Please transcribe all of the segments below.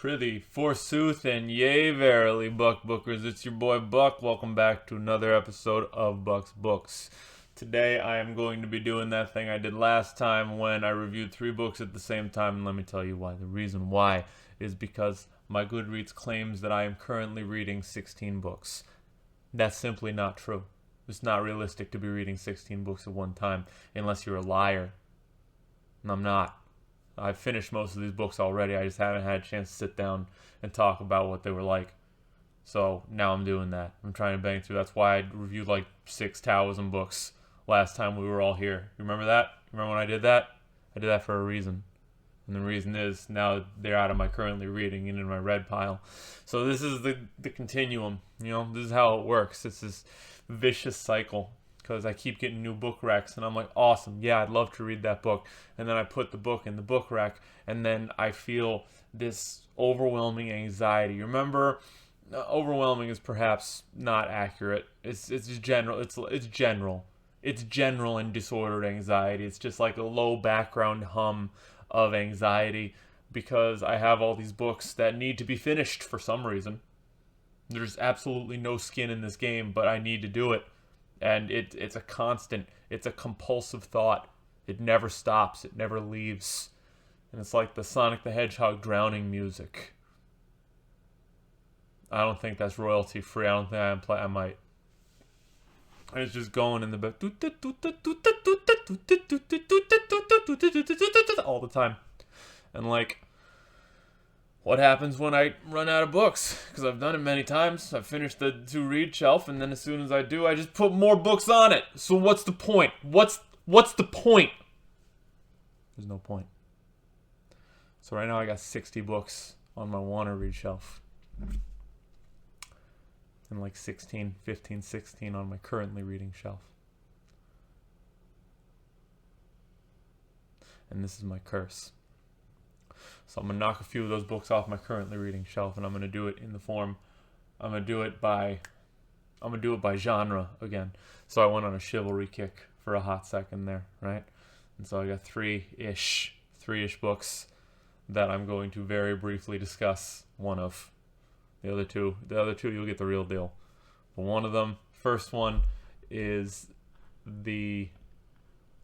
Prithee, forsooth, and yea, verily, Buck Bookers, it's your boy Buck. Welcome back to another episode of Buck's Books. Today I am going to be doing that thing I did last time when I reviewed 3 books at the same time, and let me tell you why. The reason why is because my Goodreads claims that I am currently reading 16 books. That's simply not true. It's not realistic to be reading 16 books at one time, unless you're a liar. And I'm not. I've finished most of these books already. I just haven't had a chance to sit down and talk about what they were like. So now I'm doing that. I'm trying to bang through. That's why I reviewed like 6 Taoism books last time we were all here. You remember that? Remember when I did that? I did that for a reason. And the reason is now they're out of my currently reading and in my read pile. So this is the continuum. You know, this is how it works. It's this vicious cycle. Because I keep getting new book racks, and I'm like, awesome, yeah, I'd love to read that book. And then I put the book in the book rack, and then I feel this overwhelming anxiety. Remember, overwhelming is perhaps not accurate. It's just general. It's general. It's general and disordered anxiety. It's just like a low background hum of anxiety because I have all these books that need to be finished for some reason. There's absolutely no skin in this game, but I need to do it. And it's a constant, it's a compulsive thought. It never stops, it never leaves. And it's like the Sonic the Hedgehog drowning music. I don't think that's royalty free. I don't think I might. It's just going in the back all the time. And like, what happens when I run out of books? Because I've done it many times. I've finished the to-read shelf, and then as soon as I do, I just put more books on it. So what's the point? What's the point? There's no point. So right now I got 60 books on my want-to-read shelf. And like 16 on my currently reading shelf. And this is my curse. So I'm going to knock a few of those books off my currently reading shelf, and I'm going to do it in the form, I'm going to do it by genre again. So I went on a chivalry kick for a hot second there, right? And so I got three-ish books that I'm going to very briefly discuss one of. The other two you'll get the real deal. But one of them, first one, is A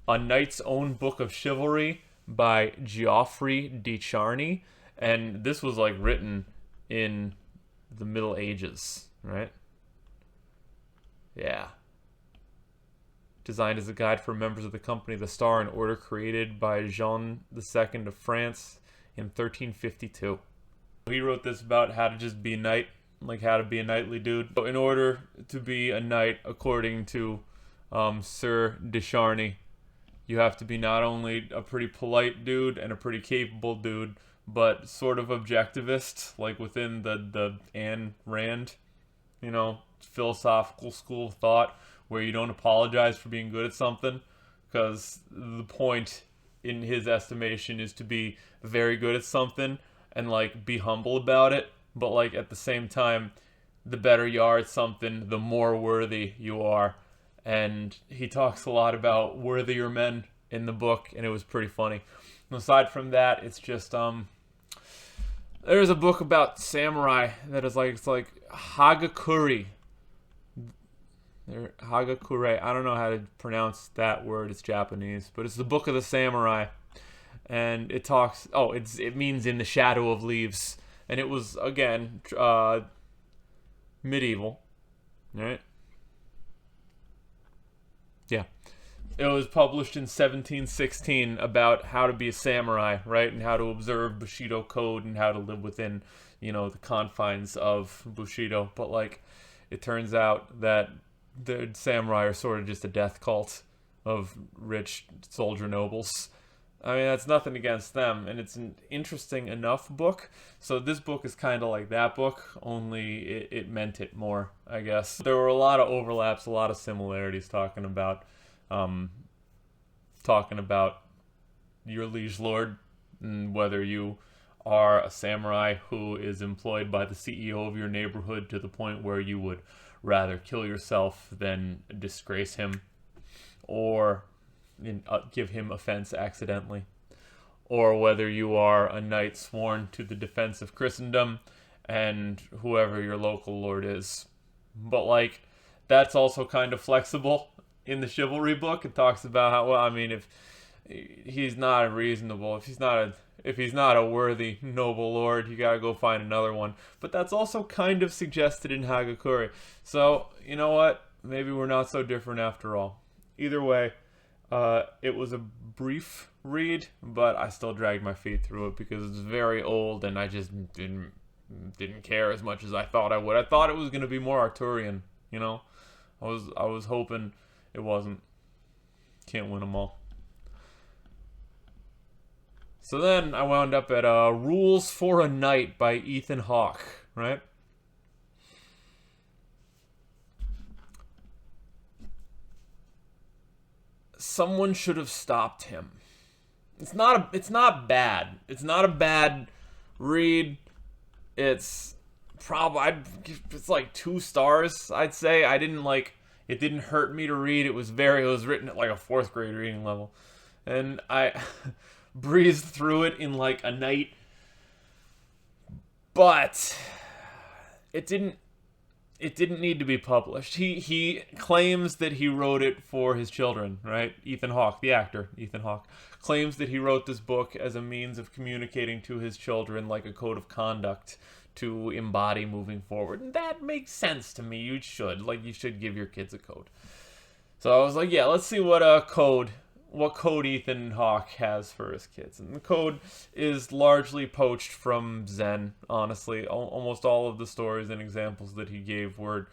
Knight's Own Book of Chivalry by Geoffroi de Charny, and this was like written in the Middle Ages, right? Yeah. Designed as a guide for members of the Company of the Star, an order created by Jean II of France in 1352. He wrote this about how to just be a knight, like how to be a knightly dude. So in order to be a knight, according to Sir de Charny, you have to be not only a pretty polite dude and a pretty capable dude, but sort of objectivist, like within the Ayn Rand, you know, philosophical school of thought, where you don't apologize for being good at something, because the point, in his estimation, is to be very good at something and, like, be humble about it, but, like, at the same time, the better you are at something, the more worthy you are. And he talks a lot about worthier men in the book, and it was pretty funny. And aside from that, it's just there's a book about samurai that is like, it's like Hagakure. Hagakure. I don't know how to pronounce that word. It's Japanese, but it's the Book of the Samurai, and it talks. Oh, it means in the shadow of leaves, and it was again medieval, right? Yeah. It was published in 1716 about how to be a samurai, right? And how to observe Bushido code and how to live within, you know, the confines of Bushido. But, like, it turns out that the samurai are sort of just a death cult of rich soldier nobles. I mean, that's nothing against them, and it's an interesting enough book. So this book is kind of like that book, only it meant it more, I guess. There were a lot of overlaps, a lot of similarities talking about your liege lord, and whether you are a samurai who is employed by the CEO of your neighborhood to the point where you would rather kill yourself than disgrace him, or give him offense accidentally, or whether you are a knight sworn to the defense of Christendom and whoever your local lord is. But, like, that's also kind of flexible in the Chivalry book. It talks about how, well, I mean, if he's not reasonable, if he's not a worthy noble lord, you gotta go find another one. But that's also kind of suggested in Hagakure. So, you know what? Maybe we're not so different after all. Either way, it was a brief read, but I still dragged my feet through it because it's very old, and I just didn't care as much as I thought I would. I thought it was going to be more Arthurian, you know? I was hoping it wasn't. Can't win them all. So then I wound up at Rules for a Knight by Ethan Hawke, right? Someone should have stopped him. It's not bad. It's not a bad read. It's like 2 stars, I'd say. It didn't hurt me to read. It was written at like a 4th grade reading level. And I breezed through it in like a night. But it didn't need to be published. He claims that he wrote it for his children, right? Ethan Hawke, the actor, Ethan Hawke, claims that he wrote this book as a means of communicating to his children like a code of conduct to embody moving forward. And that makes sense to me. You should give your kids a code. So I was like, yeah, let's see what code Ethan Hawke has for his kids. And the code is largely poached from Zen, honestly. Almost all of the stories and examples that he gave were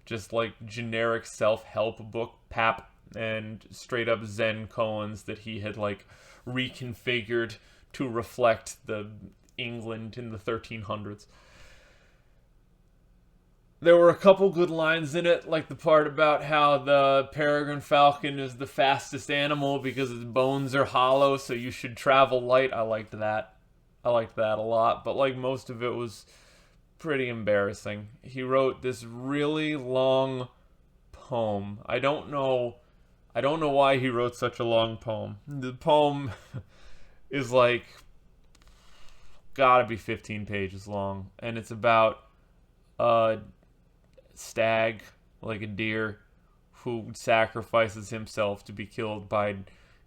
just like generic self-help book pap and straight up Zen koans that he had like reconfigured to reflect the England in the 1300s. There were a couple good lines in it, like the part about how the peregrine falcon is the fastest animal because its bones are hollow, so you should travel light. I liked that. I liked that a lot, but like most of it was pretty embarrassing. He wrote this really long poem. I don't know why he wrote such a long poem. The poem is like gotta be 15 pages long, and it's about stag, like a deer, who sacrifices himself to be killed by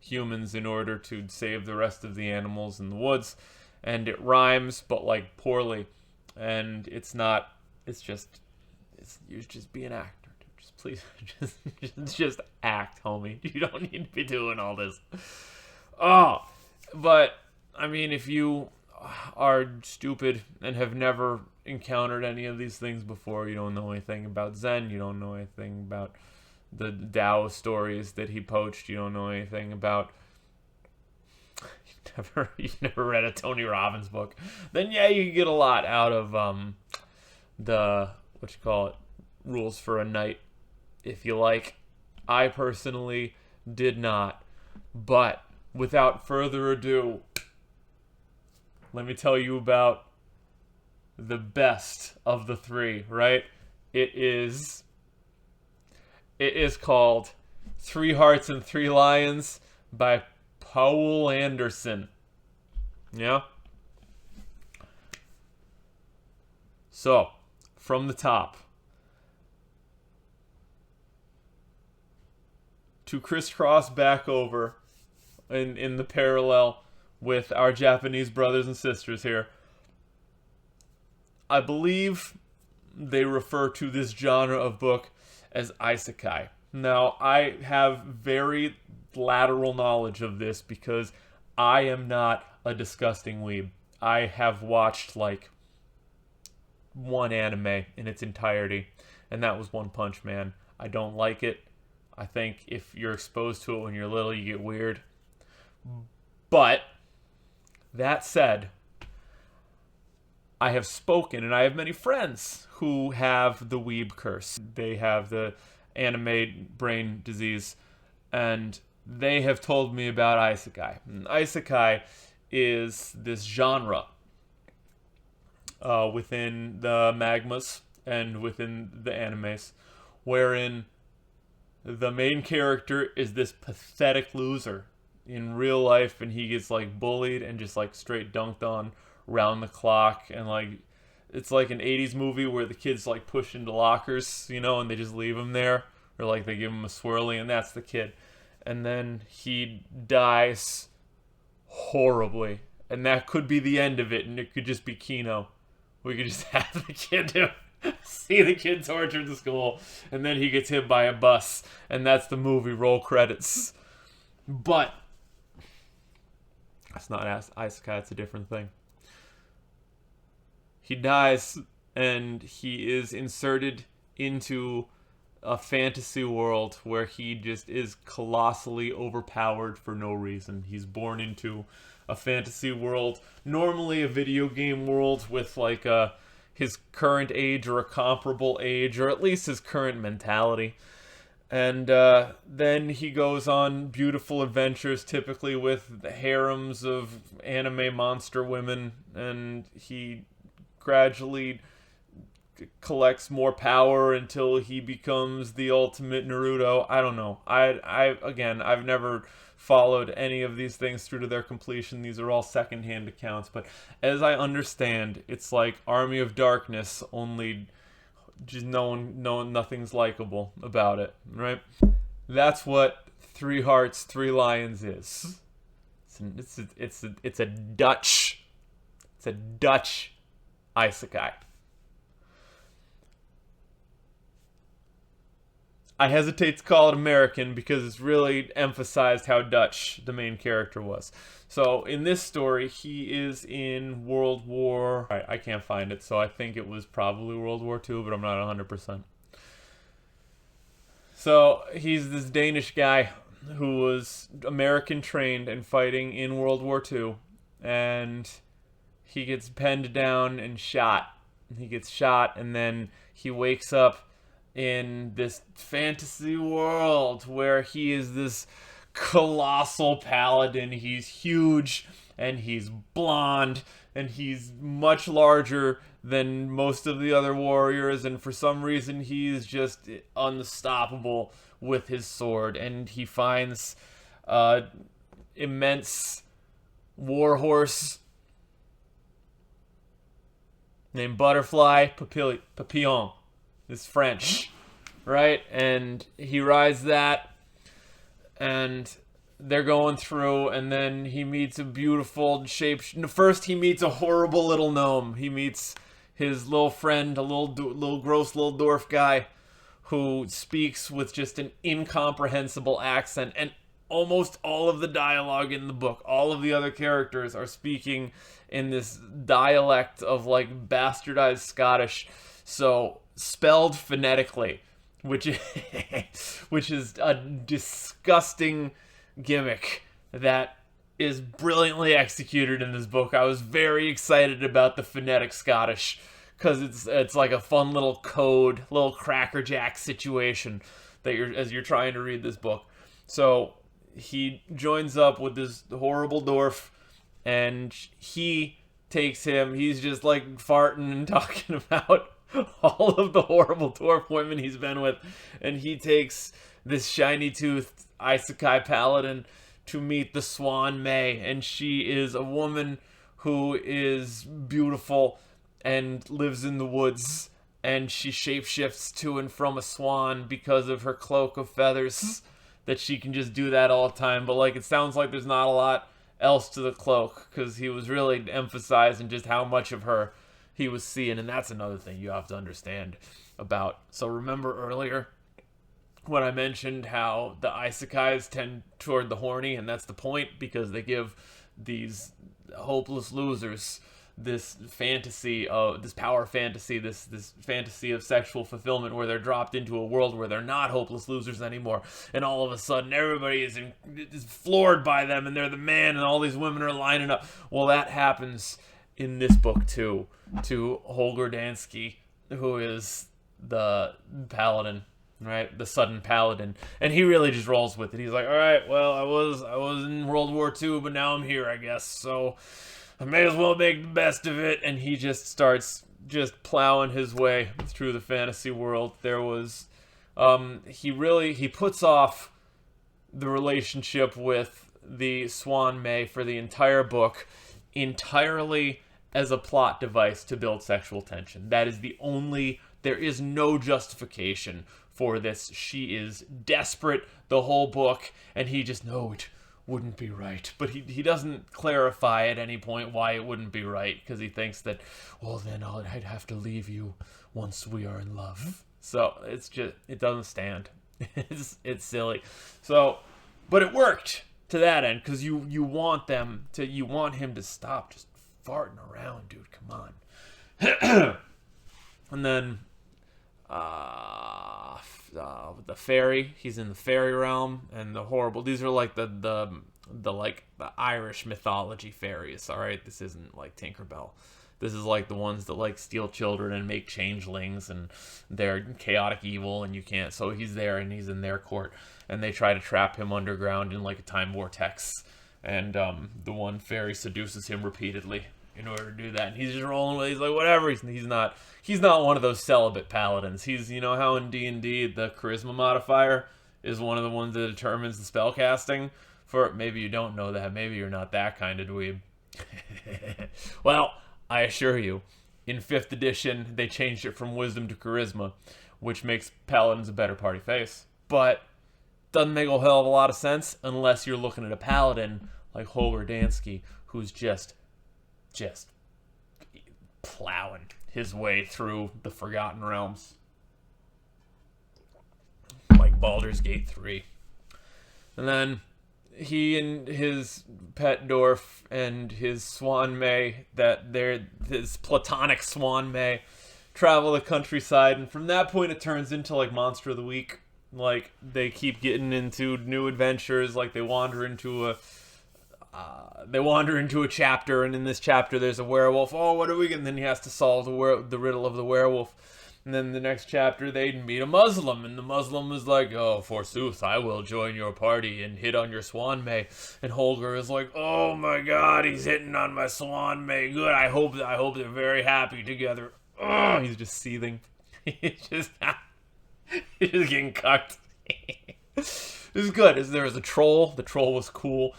humans in order to save the rest of the animals in the woods. And it rhymes, but like poorly. And you're just be an actor. Just please, just act, homie. You don't need to be doing all this. Oh, but I mean, if you are stupid and have never encountered any of these things before, you don't know anything about Zen, you don't know anything about the Tao stories that he poached, you don't know anything about you've never read a Tony Robbins book, then yeah, you can get a lot out of the Rules for a Knight if you like. I personally did not, but without further ado, let me tell you about the best of the 3, right? It is called 3 Hearts and 3 Lions by Poul Anderson. Yeah? So, from the top. To crisscross back over in the parallel with our Japanese brothers and sisters here. I believe they refer to this genre of book as Isekai. Now, I have very lateral knowledge of this because I am not a disgusting weeb. I have watched like one anime in its entirety, and that was One Punch Man. I don't like it. I think if you're exposed to it when you're little, you get weird. But that said, I have spoken, and I have many friends who have the weeb curse. They have the anime brain disease, and they have told me about Isekai. And Isekai is this genre within the magmas and within the animes, wherein the main character is this pathetic loser in real life, and he gets like bullied and just like straight dunked on round the clock, and like it's like an 80s movie where the kids like push into lockers, you know, and they just leave him there, or like they give him a swirly, and that's the kid. And then he dies horribly, and that could be the end of it, and it could just be Kino. We could just have the kid see the kid tortured to school, and then he gets hit by a bus, and that's the movie. Roll credits. But that's not Isekai, it's a different thing. He dies, and he is inserted into a fantasy world where he just is colossally overpowered for no reason. He's born into a fantasy world, normally a video game world, with like his current age or a comparable age, or at least his current mentality. And then he goes on beautiful adventures, typically with the harems of anime monster women, and he gradually collects more power until he becomes the ultimate Naruto. I don't know. I've never followed any of these things through to their completion. These are all secondhand accounts, but as I understand, it's like Army of Darkness, only just nothing's likable about it, right? That's what Three Hearts, Three Lions is. It's a Dutch Isekai. I hesitate to call it American because it's really emphasized how Dutch the main character was. So in this story, he is in World War... I can't find it, so I think it was probably World War II, but I'm not 100%. So he's this Danish guy who was American trained and fighting in World War II, and he gets penned down and shot. He gets shot, and then he wakes up in this fantasy world where he is this colossal paladin. He's huge, and he's blonde, and he's much larger than most of the other warriors, and for some reason he's just unstoppable with his sword. And he finds immense warhorse named Butterfly Papillon. It's French, right? And he rides that, and they're going through, and then he meets a beautiful shape. First, he meets a horrible little gnome. He meets his little friend, a little gross little dwarf guy, who speaks with just an incomprehensible accent, and almost all of the dialogue in the book, all of the other characters are speaking in this dialect of like bastardized Scottish, so spelled phonetically, which is a disgusting gimmick that is brilliantly executed in this book. I was very excited about the phonetic Scottish because it's like a fun little code, little crackerjack situation that as you're trying to read this book. So he joins up with this horrible dwarf, and he takes him. He's just like farting and talking about all of the horrible dwarf women he's been with, and he takes this shiny-toothed Isekai paladin to meet the Swan May, and she is a woman who is beautiful and lives in the woods, and she shapeshifts to and from a swan because of her cloak of feathers, that she can just do that all the time. But like, it sounds like there's not a lot else to the cloak, because he was really emphasizing just how much of her he was seeing, and that's another thing you have to understand about. So remember earlier when I mentioned how the isekais tend toward the horny, and that's the point, because they give these hopeless losers this fantasy of this power fantasy, this fantasy of sexual fulfillment, where they're dropped into a world where they're not hopeless losers anymore, and all of a sudden everybody is floored by them, and they're the man, and all these women are lining up. Well, that happens in this book too, to Holger Danske, who is the paladin, right? The sudden paladin. And he really just rolls with it. He's like, all right, well, I was in World War II, but now I'm here, I guess. So I may as well make the best of it. And he just starts just plowing his way through the fantasy world. There was, he puts off the relationship with the Swan May for the entire book entirely as a plot device to build sexual tension. That is the only... There is no justification for this. She is desperate the whole book, and he just, no, it wouldn't be right. But he doesn't clarify at any point why it wouldn't be right, because he thinks that, well, then I'd have to leave you once we are in love. So it's just, it doesn't stand. It's silly. So, but it worked to that end, because you want him to stop just farting around, dude. Come on. And then the fairy, he's in the fairy realm, and the horrible, these are like the Irish mythology fairies. All right, this isn't like Tinkerbell. This is like the ones that like steal children and make changelings, and they're chaotic evil, and you can't. So he's there, and he's in their court, and they try to trap him underground in like a time vortex, and the one fairy seduces him repeatedly in order to do that, and he's just rolling with it. He's like, whatever. He's not one of those celibate paladins. He's, you know how in D&D the charisma modifier is one of the ones that determines the spell casting. For maybe you don't know that. Maybe you're not that kind of dweeb. Well, I assure you, in 5th edition, they changed it from wisdom to charisma, which makes paladins a better party face. But doesn't make a hell of a lot of sense unless you're looking at a paladin like Holger Dansky, who's just plowing his way through the Forgotten Realms. Like Baldur's Gate 3. And then he and his pet dwarf and his Swan May, his platonic Swan May, travel the countryside, and from that point it turns into like Monster of the Week. Like they keep getting into new adventures, like they wander into a chapter, and in this chapter there's a werewolf. Oh, what are we? And then he has to solve the riddle of the werewolf. And then the next chapter they meet a Muslim, and the Muslim is like, oh, forsooth, I will join your party and hit on your Swan May. And Holger is like, oh my God, he's hitting on my Swan May. Good, I hope they're very happy together. Oh, he's just seething. He's just getting cucked. This is good. There was a troll. The troll was cool.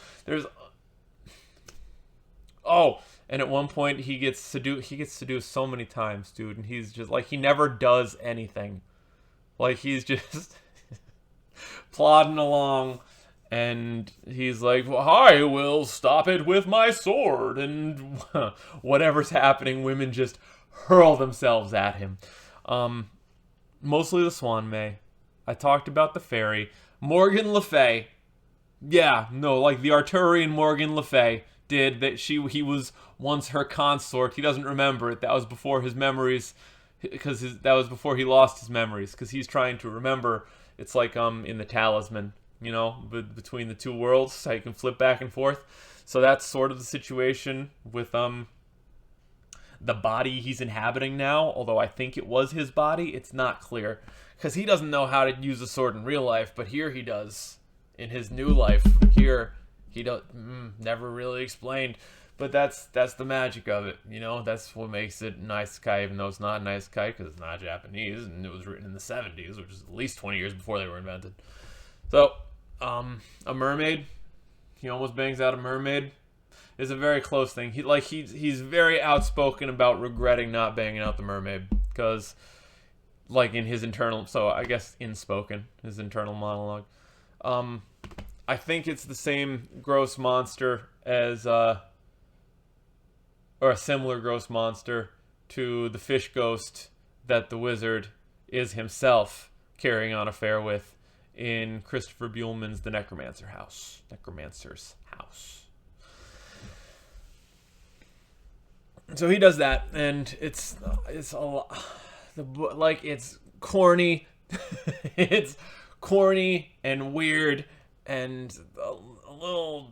And at one point he gets seduced so many times, dude, and he's just like, he never does anything. Like he's just plodding along, and he's like, well, I will stop it with my sword, and whatever's happening, women just hurl themselves at him. Mostly the Swan May. I talked about the fairy. Morgan Le Fay. Yeah, no, like the Arturian Morgan Le Fay did that. He was once her consort. He doesn't remember it. That was before his memories, that was before he lost his memories, because he's trying to remember. It's like in the Talisman, you know, between the two worlds, so you can flip back and forth. So that's sort of the situation with the body he's inhabiting now, although I think it was his body. It's not clear, because he doesn't know how to use a sword in real life, but here he does in his new life. Here he never really explained, but that's the magic of it, you know. That's what makes it an Isekai, even though it's not an Isekai, because it's not Japanese, and it was written in the 70s, which is at least 20 years before they were invented. So a mermaid, he almost bangs out a mermaid, is a very close thing. He's very outspoken about regretting not banging out the mermaid, because like in his internal, so I guess his internal monologue. I think it's the same gross monster as or a similar gross monster to the fish ghost that the wizard is himself carrying on affair with in Christopher Buehlman's The Necromancer's House. So he does that, and it's a lot, like, it's corny. It's corny and weird and a little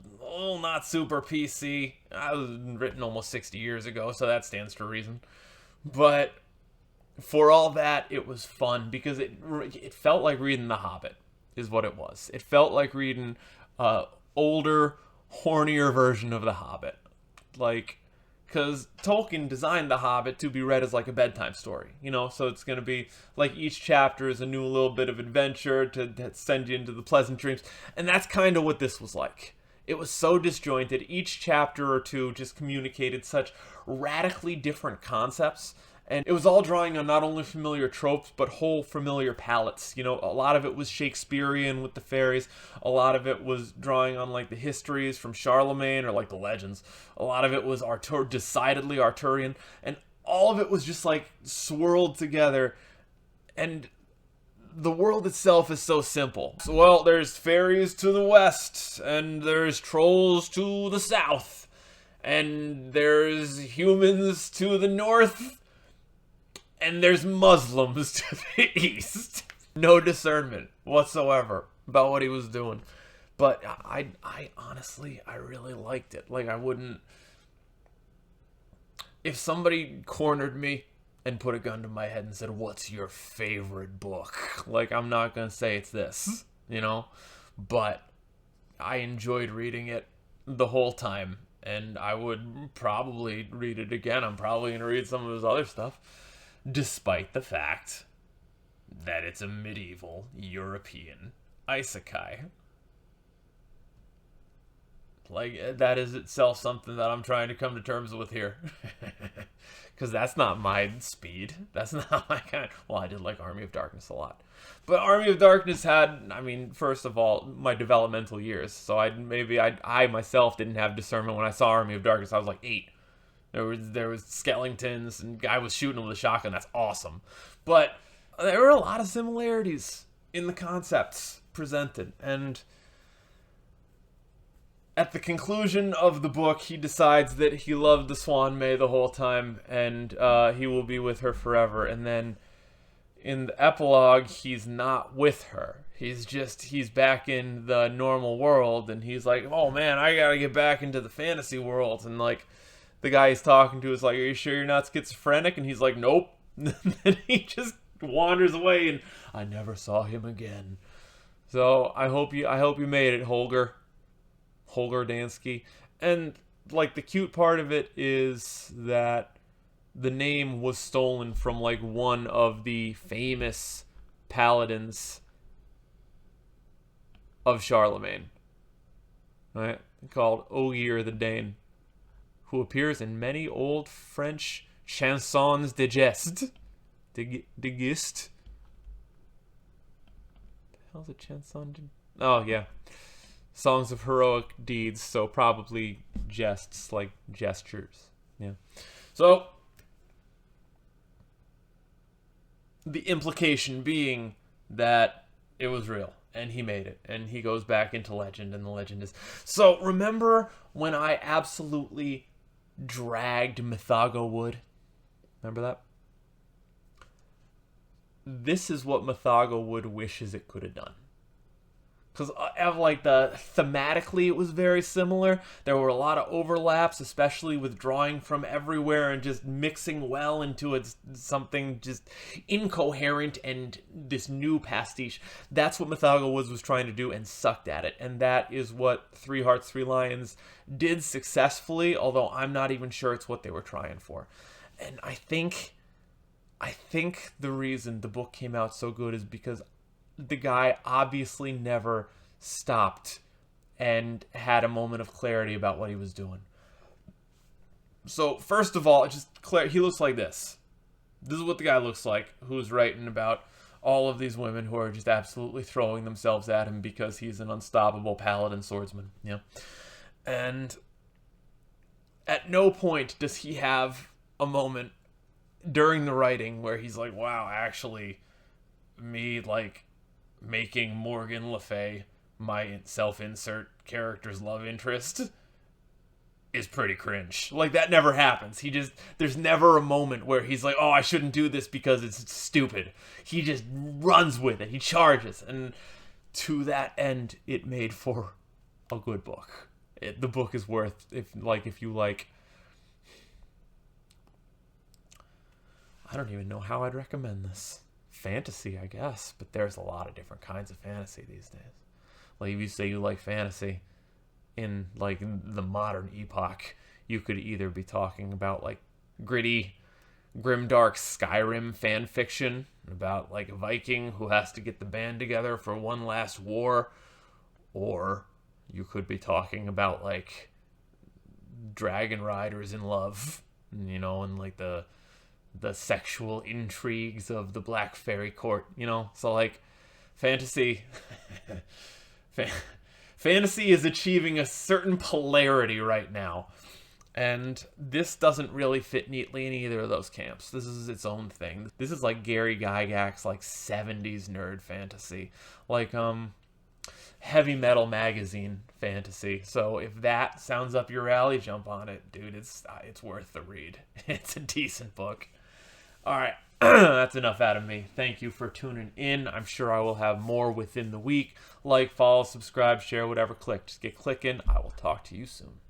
not super PC. I was written almost 60 years ago, so that stands to reason. But for all that, it was fun, because it felt like reading The Hobbit, is what it was. It felt like reading older, hornier version of The Hobbit. Like, because Tolkien designed The Hobbit to be read as like a bedtime story, you know? So it's going to be like each chapter is a new little bit of adventure to send you into the pleasant dreams. And that's kind of what this was like. It was so disjointed. Each chapter or two just communicated such radically different concepts. And it was all drawing on not only familiar tropes, but whole familiar palettes. You know, a lot of it was Shakespearean with the fairies. A lot of it was drawing on, like, the histories from Charlemagne or, like, the legends. A lot of it was decidedly Arthurian. And all of it was just, like, swirled together. And the world itself is so simple. So, well, there's fairies to the west, and there's trolls to the south, and there's humans to the north, and there's Muslims to the east. No discernment whatsoever about what he was doing. But I honestly, I really liked it. Like, I wouldn't... If somebody cornered me and put a gun to my head and said, what's your favorite book? Like, I'm not going to say it's this, you know? But I enjoyed reading it the whole time, and I would probably read it again. I'm probably going to read some of his other stuff, despite the fact that it's a medieval European isekai. Like, that is itself something that I'm trying to come to terms with here. Because that's not my speed. That's not my kind. Well, I did like Army of Darkness a lot. But Army of Darkness had, I mean, first of all, my developmental years. So I myself didn't have discernment when I saw Army of Darkness. I was like 8. There was skeletons, and guy was shooting them with a shotgun. That's awesome. But there were a lot of similarities in the concepts presented. And at the conclusion of the book, he decides that he loved the Swan May the whole time, and he will be with her forever. And then in the epilogue, he's not with her. He's back in the normal world, and he's like, oh man, I gotta get back into the fantasy world. And like, the guy he's talking to is like, are you sure you're not schizophrenic? And he's like, nope. And he just wanders away, and I never saw him again. So I hope you made it, Holger Dansky. And like, the cute part of it is that the name was stolen from like one of the famous paladins of Charlemagne, right? Called Ogier the Dane, who appears in many old French chansons de geste. De geste? The hell's a chanson? Oh yeah. Songs of heroic deeds, so probably jests, like gestures. Yeah. So, the implication being that it was real, and he made it, and he goes back into legend, and the legend is... So, remember when I absolutely dragged Mythago wood? Remember that? This is what Mythago wood wishes it could have done. Because thematically it was very similar. There were a lot of overlaps, especially with drawing from everywhere and just mixing well into something just incoherent and this new pastiche. That's what Mythago was trying to do, and sucked at it. And that is what Three Hearts, Three Lions did successfully, although I'm not even sure it's what they were trying for. And I think the reason the book came out so good is because the guy obviously never stopped and had a moment of clarity about what he was doing. So, first of all, he looks like this. This is what the guy looks like, who's writing about all of these women who are just absolutely throwing themselves at him because he's an unstoppable paladin swordsman. Yeah. And at no point does he have a moment during the writing where he's like, wow, actually, me, like, making Morgan Le Fay my self-insert character's love interest is pretty cringe. Like, that never happens. There's never a moment where he's like, oh, I shouldn't do this because it's stupid. He just runs with it. He charges. And to that end, it made for a good book. The book is worth, if you like, I don't even know how I'd recommend this. Fantasy, I guess, but there's a lot of different kinds of fantasy these days. Like, if you say you like fantasy in, like, the modern epoch, you could either be talking about, like, gritty, grimdark Skyrim fan fiction about, like, a Viking who has to get the band together for one last war, or You could be talking about, like, dragon riders in love, you know, and, like, the sexual intrigues of the Black Fairy Court, you know? So, like, fantasy... fantasy is achieving a certain polarity right now. And this doesn't really fit neatly in either of those camps. This is its own thing. This is like Gary Gygax's, like, 70s nerd fantasy. Like, heavy metal magazine fantasy. So if that sounds up your alley, jump on it, dude. It's worth the read. It's a decent book. All right, that's enough out of me. Thank you for tuning in. I'm sure I will have more within the week. Like, follow, subscribe, share, whatever. Click. Just get clicking. I will talk to you soon.